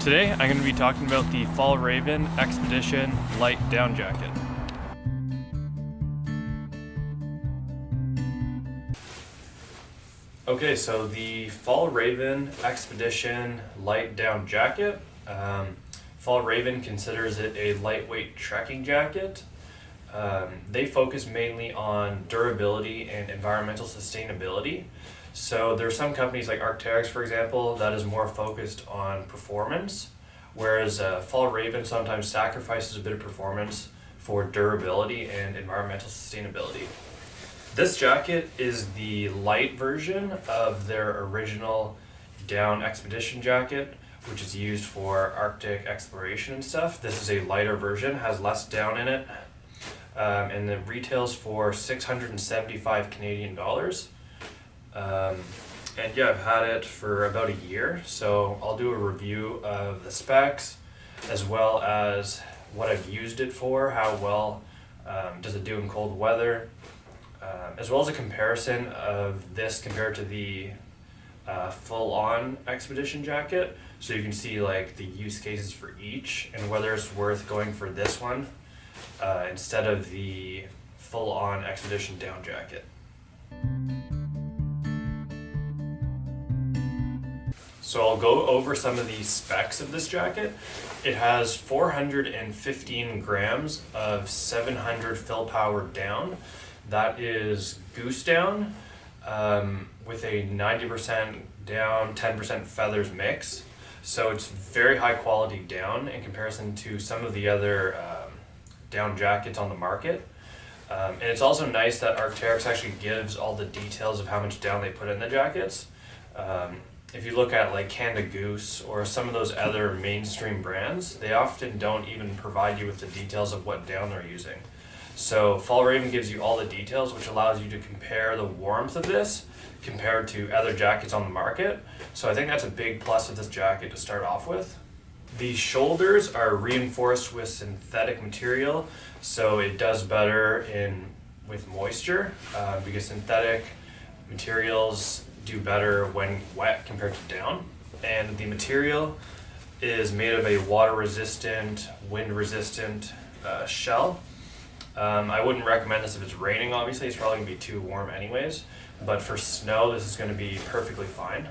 Today I'm going to be talking about the Fjallraven Expedition Lite down jacket. Okay, so the Fjallraven Expedition Lite down jacket, Fjallraven considers it a lightweight trekking jacket. They focus mainly on durability and environmental sustainability. So there are some companies like Arc'teryx, for example, that is more focused on performance, whereas Fjallraven sometimes sacrifices a bit of performance for durability and environmental sustainability. This jacket is the light version of their original down expedition jacket, which is used for Arctic exploration and stuff. This is a lighter version, has less down in it, and it retails for 675 Canadian dollars. And yeah, I've had it for about a year, so I'll do a review of the specs as well as what I've used it for, how well does it do in cold weather, as well as a comparison of this compared to the full-on expedition jacket, so you can see like the use cases for each and whether it's worth going for this one instead of the full-on expedition down jacket. So I'll go over some of the specs of this jacket. It has 415 grams of 700 fill power down. That is goose down with a 90% down, 10% feathers mix. So it's very high quality down in comparison to some of the other down jackets on the market. And it's also nice that Arc'teryx actually gives all the details of how much down they put in the jackets. If you look at like Canada Goose or some of those other mainstream brands, they often don't even provide you with the details of what down they're using. So Fjallraven gives you all the details, which allows you to compare the warmth of this compared to other jackets on the market. So I think that's a big plus of this jacket to start off with. The shoulders are reinforced with synthetic material, so it does better with moisture because synthetic materials do better when wet compared to down. And the material is made of a water resistant, wind resistant shell. I wouldn't recommend this if it's raining, obviously. It's probably gonna be too warm anyways, but for snow this is gonna be perfectly fine.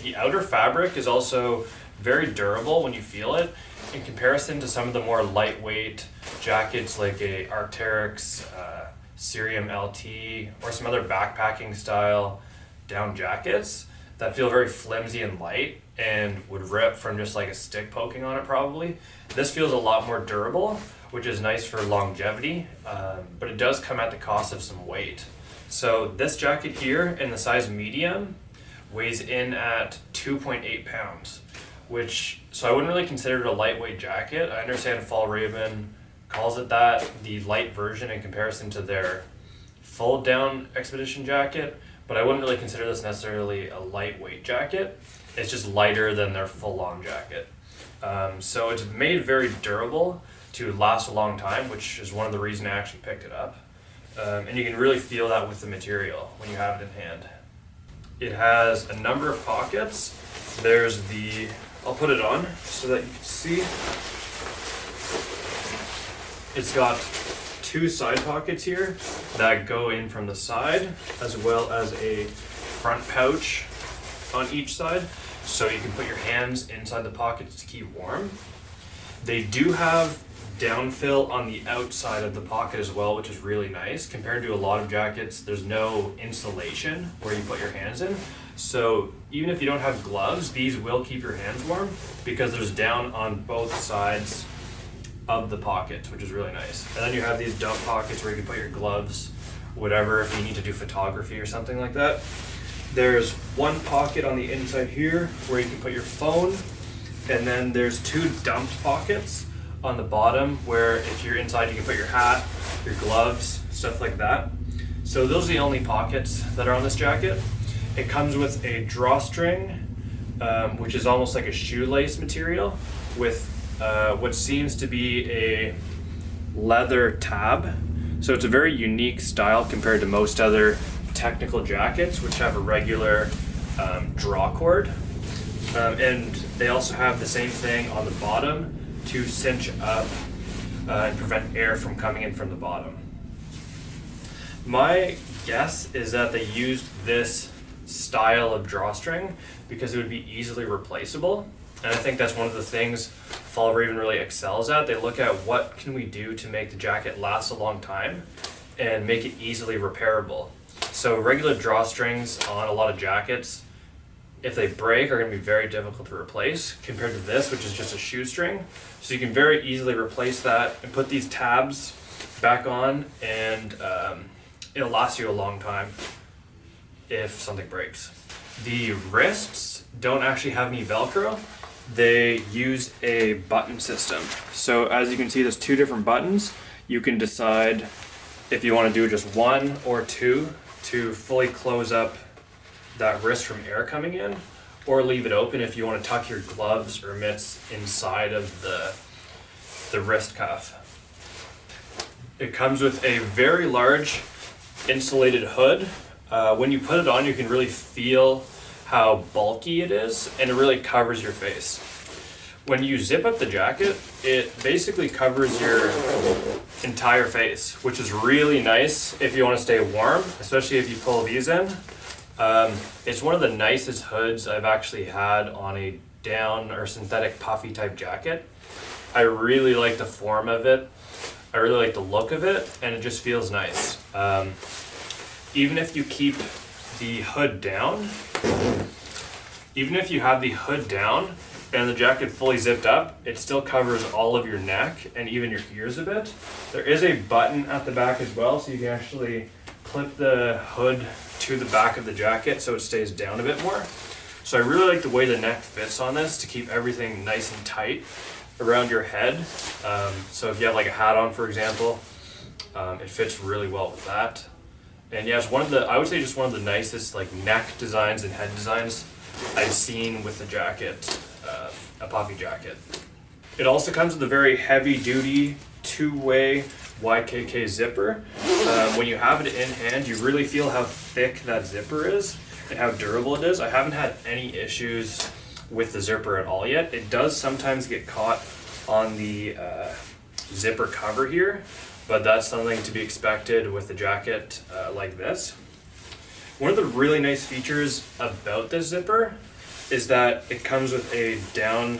The outer fabric is also very durable when you feel it in comparison to some of the more lightweight jackets like a Arc'teryx, Cerium LT, or some other backpacking style down jackets that feel very flimsy and light and would rip from just like a stick poking on it probably. This feels a lot more durable, which is nice for longevity, but it does come at the cost of some weight. So this jacket here in the size medium weighs in at 2.8 pounds, so I wouldn't really consider it a lightweight jacket. I understand Fjallraven calls it that, the light version in comparison to their full down expedition jacket, but I wouldn't really consider this necessarily a lightweight jacket. It's just lighter than their full-on jacket. So it's made very durable to last a long time, which is one of the reasons I actually picked it up. And you can really feel that with the material when you have it in hand. It has a number of pockets. There's I'll put it on so that you can see. It's got two side pockets here that go in from the side, as well as a front pouch on each side, so you can put your hands inside the pockets to keep warm. They do have downfill on the outside of the pocket as well, which is really nice. Compared to a lot of jackets, there's no insulation where you put your hands in. So even if you don't have gloves, these will keep your hands warm because there's down on both sides of the pockets, which is really nice. And then you have these dump pockets where you can put your gloves, whatever, if you need to do photography or something like that. There's one pocket on the inside here where you can put your phone, and then there's two dumped pockets on the bottom where if you're inside you can put your hat, your gloves, stuff like that. So those are the only pockets that are on this jacket. It comes with a drawstring, which is almost like a shoelace material with what seems to be a leather tab. So it's a very unique style compared to most other technical jackets, which have a regular draw cord. And they also have the same thing on the bottom to cinch up and prevent air from coming in from the bottom. My guess is that they used this style of drawstring because it would be easily replaceable. And I think that's one of the things Fjallraven really excels at. They look at what can we do to make the jacket last a long time and make it easily repairable. So regular drawstrings on a lot of jackets, if they break, are going to be very difficult to replace compared to this, which is just a shoestring. So you can very easily replace that and put these tabs back on, and it'll last you a long time if something breaks. The wrists don't actually have any Velcro. They use a button system. So as you can see, there's two different buttons. You can decide if you want to do just one or two to fully close up that wrist from air coming in, or leave it open if you want to tuck your gloves or mitts inside of the wrist cuff. It comes with a very large insulated hood. When you put it on, you can really feel how bulky it is, and it really covers your face. When you zip up the jacket, it basically covers your entire face, which is really nice if you want to stay warm, especially if you pull these in. It's one of the nicest hoods I've actually had on a down or synthetic puffy type jacket. I really like the form of it. I really like the look of it, and it just feels nice. Even if you keep the hood down, even if you have the hood down and the jacket fully zipped up, it still covers all of your neck and even your ears a bit. There is a button at the back as well, so you can actually clip the hood to the back of the jacket so it stays down a bit more. So I really like the way the neck fits on this to keep everything nice and tight around your head. So if you have like a hat on, for example, it fits really well with that. And yeah, it's I would say just one of the nicest like neck designs and head designs I've seen with the jacket, a puffy jacket. It also comes with a very heavy duty two-way YKK zipper. When you have it in hand, you really feel how thick that zipper is and how durable it is. I haven't had any issues with the zipper at all yet. It does sometimes get caught on the zipper cover here, but that's something to be expected with a jacket like this. One of the really nice features about this zipper is that it comes with a down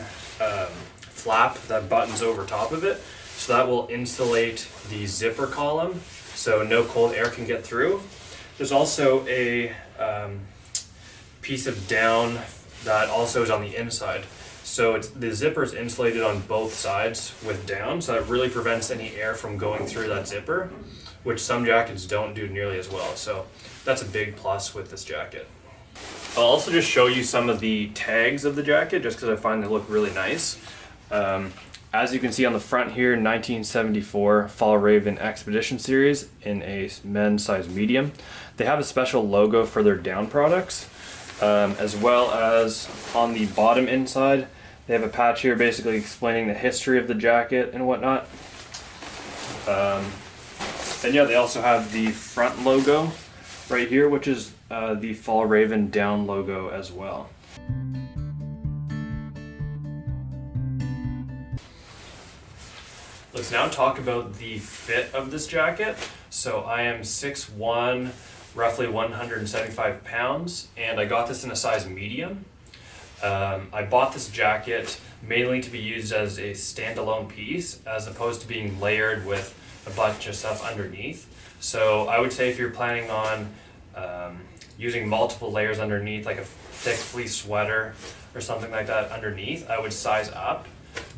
flap that buttons over top of it, so that will insulate the zipper column so no cold air can get through. There's also a piece of down that also is on the inside. So the zipper is insulated on both sides with down, so that really prevents any air from going through that zipper, which some jackets don't do nearly as well. So that's a big plus with this jacket. I'll also just show you some of the tags of the jacket just because I find they look really nice. As you can see on the front here, 1974 Fjallraven Expedition Series in a men's size medium. They have a special logo for their down products, as well as on the bottom inside. They have a patch here basically explaining the history of the jacket and whatnot. And yeah, they also have the front logo right here, which is the Fjallraven down logo as well. Let's now talk about the fit of this jacket. So I am 6'1", roughly 175 pounds, and I got this in a size medium. I bought this jacket mainly to be used as a standalone piece as opposed to being layered with a bunch of stuff underneath. So I would say if you're planning on using multiple layers underneath, like a thick fleece sweater or something like that underneath, I would size up.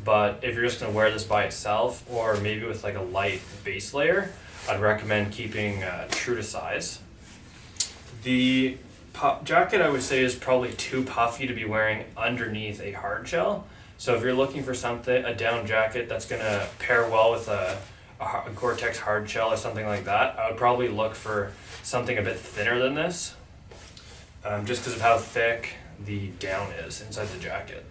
But if you're just going to wear this by itself, or maybe with like a light base layer, I'd recommend keeping true to size. The jacket, I would say, is probably too puffy to be wearing underneath a hard shell. So if you're looking for a down jacket that's going to pair well with a Gore-Tex hard shell or something like that, I would probably look for something a bit thinner than this, just because of how thick the down is inside the jacket.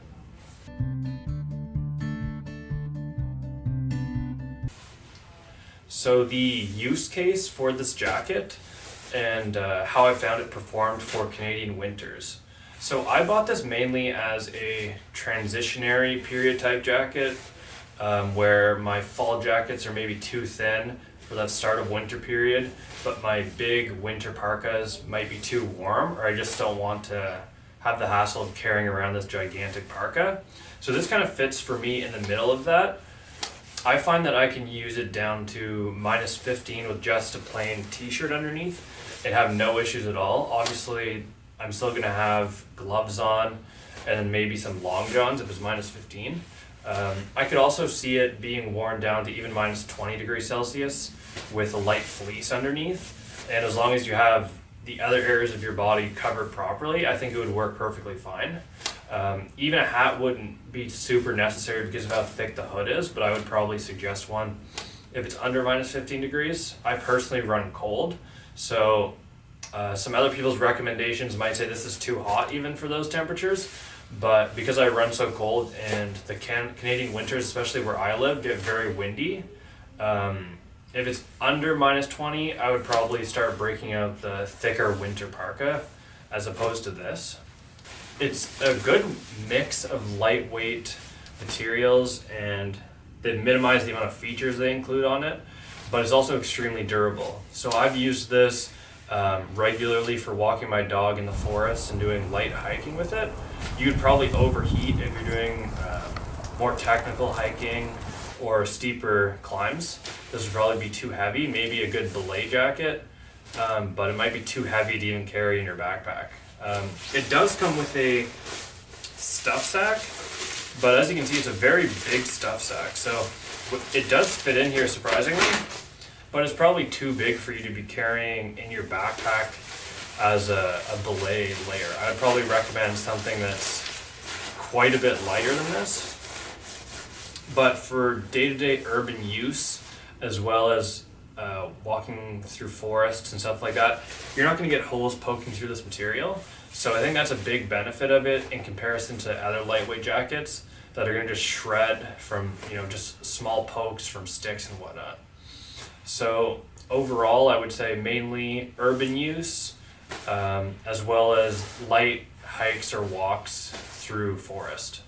So the use case for this jacket and how I found it performed for Canadian winters. So I bought this mainly as a transitionary period type jacket, where my fall jackets are maybe too thin for that start of winter period, but my big winter parkas might be too warm, or I just don't want to have the hassle of carrying around this gigantic parka. So this kind of fits for me in the middle of that. I find that I can use it down to -15 with just a plain t-shirt underneath and have no issues at all. Obviously, I'm still gonna have gloves on and then maybe some long johns if it's -15. I could also see it being worn down to even -20 degrees Celsius with a light fleece underneath. And as long as you have the other areas of your body covered properly, I think it would work perfectly fine. Even a hat wouldn't be super necessary because of how thick the hood is, but I would probably suggest one if it's under -15 degrees. I personally run cold, so some other people's recommendations might say this is too hot even for those temperatures, but because I run so cold and the Canadian winters, especially where I live, get very windy, if it's under -20, I would probably start breaking out the thicker winter parka as opposed to this. It's a good mix of lightweight materials and they minimize the amount of features they include on it, but it's also extremely durable. So I've used this regularly for walking my dog in the forest and doing light hiking with it. You'd probably overheat if you're doing more technical hiking or steeper climbs. This would probably be too heavy, maybe a good belay jacket, but it might be too heavy to even carry in your backpack. It does come with a stuff sack, but as you can see, it's a very big stuff sack. So it does fit in here surprisingly, but it's probably too big for you to be carrying in your backpack as a belay layer. I'd probably recommend something that's quite a bit lighter than this. But for day-to-day urban use, as well as walking through forests and stuff like that, you're not going to get holes poking through this material. So I think that's a big benefit of it in comparison to other lightweight jackets that are going to just shred from, just small pokes from sticks and whatnot. So overall, I would say mainly urban use, as well as light hikes or walks through forest.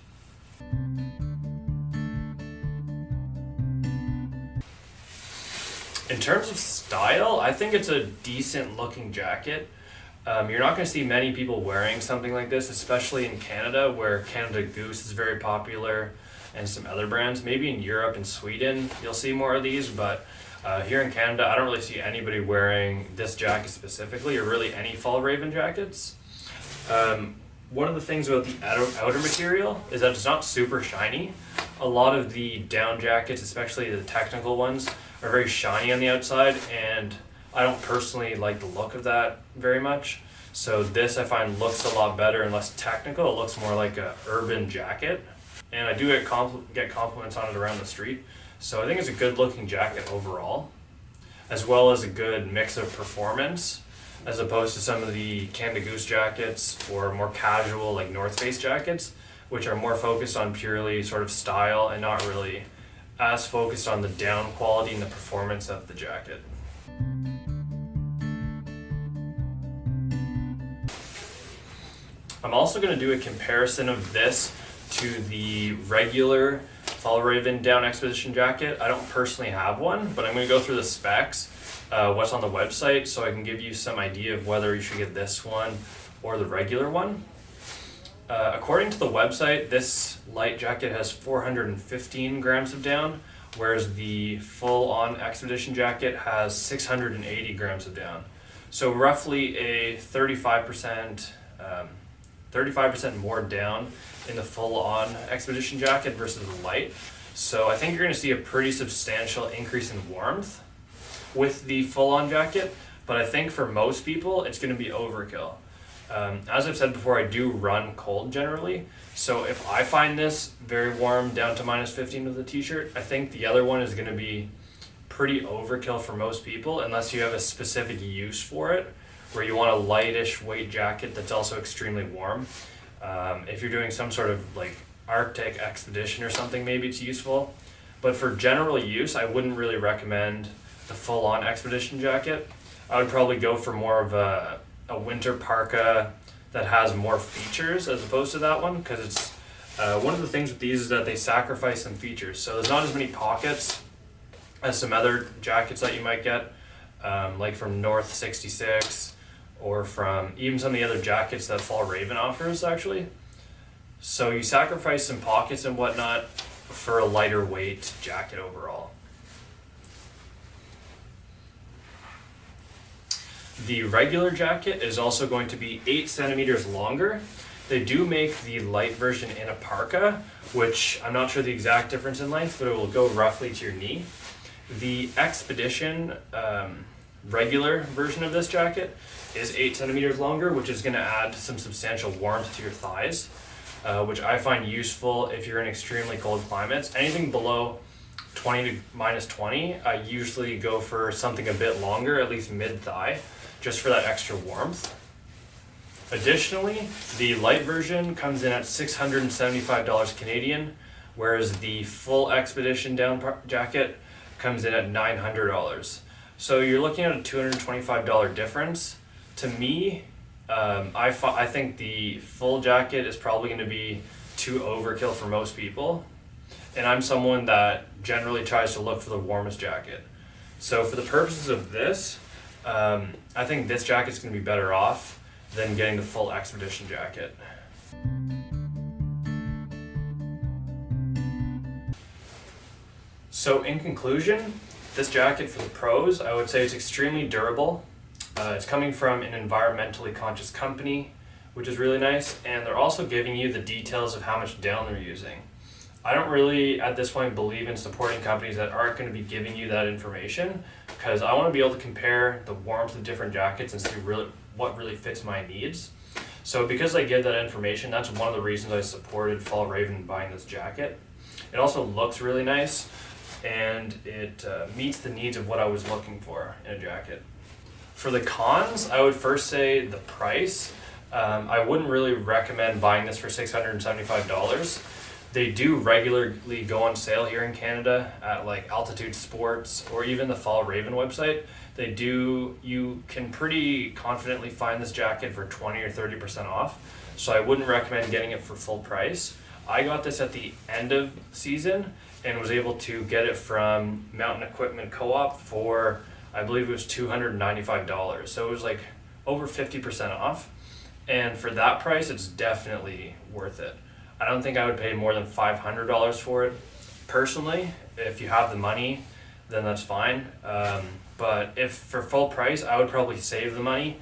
In terms of style, I think it's a decent looking jacket. You're not going to see many people wearing something like this, especially in Canada, where Canada Goose is very popular and some other brands. Maybe in Europe and Sweden you'll see more of these, but here in Canada I don't really see anybody wearing this jacket specifically, or really any Fjallraven jackets. One of the things about the outer material is that it's not super shiny. A lot of the down jackets, especially the technical ones, are very shiny on the outside, and I don't personally like the look of that very much. So this I find looks a lot better and less technical. It looks more like a urban jacket, and I do get compliments on it around the street. So I think it's a good looking jacket overall, as well as a good mix of performance, as opposed to some of the Canada Goose jackets or more casual like North Face jackets, which are more focused on purely sort of style and not really as focused on the down quality and the performance of the jacket. I'm also going to do a comparison of this to the regular Fjallraven down expedition jacket. I don't personally have one, but I'm going to go through the specs, what's on the website, so I can give you some idea of whether you should get this one or the regular one. According to the website, this light jacket has 415 grams of down, whereas the full-on expedition jacket has 680 grams of down. So roughly a 35% more down in the full-on expedition jacket versus the light. So I think you're going to see a pretty substantial increase in warmth with the full-on jacket, but I think for most people it's going to be overkill. As I've said before, I do run cold generally, so if I find this very warm down to -15 with a t-shirt, I think the other one is going to be pretty overkill for most people, unless you have a specific use for it, where you want a lightish weight jacket that's also extremely warm. If you're doing some sort of like Arctic expedition or something, maybe it's useful, but for general use, I wouldn't really recommend the full-on expedition jacket. I would probably go for more of a winter parka that has more features as opposed to that one, because it's one of the things with these is that they sacrifice some features. So there's not as many pockets as some other jackets that you might get, like from North 66 or from even some of the other jackets that Fjallraven offers actually. So you sacrifice some pockets and whatnot for a lighter weight jacket overall. The regular jacket is also going to be 8 centimeters longer. They do make the light version in a parka, which I'm not sure the exact difference in length, but it will go roughly to your knee. The Expedition regular version of this jacket is 8 centimeters longer, which is going to add some substantial warmth to your thighs, which I find useful if you're in extremely cold climates. Anything below 20 to minus 20, I usually go for something a bit longer, at least mid-thigh, just for that extra warmth. Additionally, the light version comes in at $675 Canadian, whereas the full Expedition down jacket comes in at $900. So you're looking at a $225 difference. To me, I think the full jacket is probably going to be too overkill for most people. And I'm someone that generally tries to look for the warmest jacket. So for the purposes of this, I think this jacket's going to be better off than getting the full Expedition jacket. So in conclusion, this jacket for the pros, I would say it's extremely durable. It's coming from an environmentally conscious company, which is really nice, and they're also giving you the details of how much down they're using. I don't really, at this point, believe in supporting companies that aren't going to be giving you that information, because I want to be able to compare the warmth of different jackets and see what really fits my needs. So because they give that information, that's one of the reasons I supported Fjallraven buying this jacket. It also looks really nice, and it meets the needs of what I was looking for in a jacket. For the cons, I would first say the price. I wouldn't really recommend buying this for $675. They do regularly go on sale here in Canada at like Altitude Sports or even the Fjallraven website. You can pretty confidently find this jacket for 20 or 30% off. So I wouldn't recommend getting it for full price. I got this at the end of season and was able to get it from Mountain Equipment Co-op for, I believe it was $295. So it was like over 50% off. And for that price, it's definitely worth it. I don't think I would pay more than $500 for it. Personally, if you have the money, then that's fine. But if for full price, I would probably save the money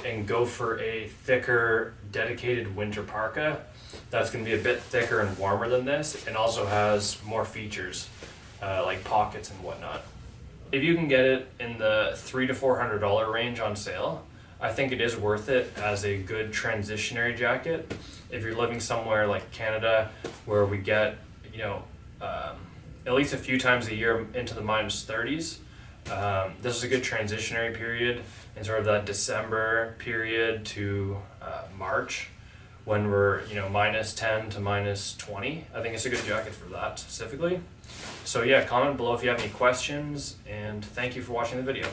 and go for a thicker, dedicated winter parka that's going to be a bit thicker and warmer than this, and also has more features like pockets and whatnot. If you can get it in the $300 to $400 range on sale, I think it is worth it as a good transitionary jacket. If you're living somewhere like Canada, where we get, at least a few times a year into the minus 30s, this is a good transitionary period in sort of that December period to March, when we're minus 10 to minus 20. I think it's a good jacket for that specifically. So yeah, comment below if you have any questions, and thank you for watching the video.